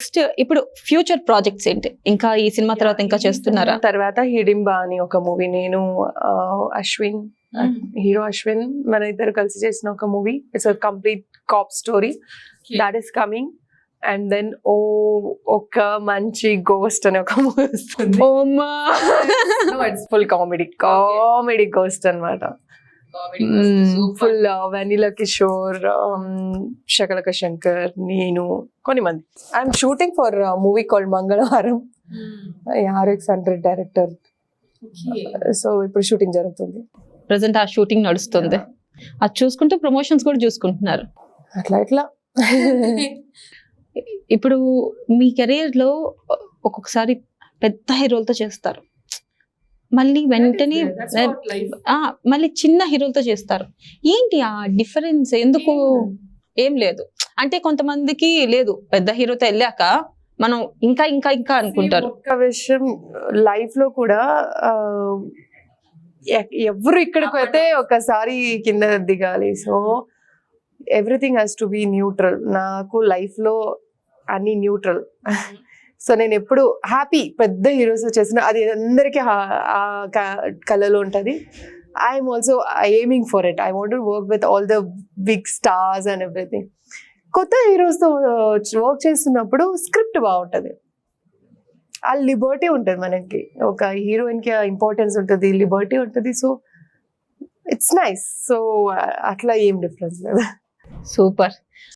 Next ఇప్పుడు future projects ఏంటి? ఇంకా ఈ సినిమా తర్వాత ఇంకా చేస్తున్నారా? తర్వాత హిడింబా అని ఒక మూవీ, నేను అశ్విన్ హీరో అశ్విన్ మన ఇద్దరు కలిసి చేసిన ఒక movie. It's a complete cop story that is coming. And then ఒక మంచి గోస్ట్ అనే ఒక మూవీ వస్తుంది. ఇట్స్ ఫుల్ కామెడీ గోస్ట్ అన్నమాట. ఫుల్ వెనిలా కిషోర్, శకలక శంకర్, నేను, కొన్ని మంది. I'm shooting for movie called Mangalavaaram. RX100 director. So ఇప్పుడు షూటింగ్ జరుగుతుంది. ప్రెసెంట్ ఆ షూటింగ్ నడుస్తుంది. అది చూసుకుంటూ ప్రమోషన్స్ కూడా చూసుకుంటున్నారు. అట్లా ఇప్పుడు మీ కెరీర్ లో ఒక్కొక్కసారి పెద్ద హీరోలతో చేస్తారు, మళ్ళీ వెంటనే మళ్ళీ చిన్న హీరోలతో చేస్తారు. ఏంటి ఆ డిఫరెన్స్? ఎందుకు? ఏం లేదు అంటే కొంతమందికి లేదు, పెద్ద హీరోతో వెళ్ళాక మనం ఇంకా ఇంకా ఇంకా అనుకుంటారు. ఒక విషయం లైఫ్ లో కూడా ఎవరు ఇక్కడికి అయితే ఒకసారి కింద దిగాలి. So everything has to be neutral. నాకు లైఫ్ లో అన్ని న్యూట్రల్. సో నేను ఎప్పుడు హ్యాపీ. పెద్ద హీరోస్ చేసిన అది అందరికీ కళలో ఉంటుంది. I'm also aiming for it. I want to work with all the big stars and everything. కొత్త హీరోస్తో వర్క్ చేస్తున్నప్పుడు స్క్రిప్ట్ బాగుంటుంది, ఆ లిబర్టీ ఉంటుంది మనకి. ఒక హీరోయిన్కి ఇంపార్టెన్స్ ఉంటుంది, లిబర్టీ ఉంటుంది. So it's nice. సో అట్లా ఏం డిఫరెన్స్ లేదు. సూపర్.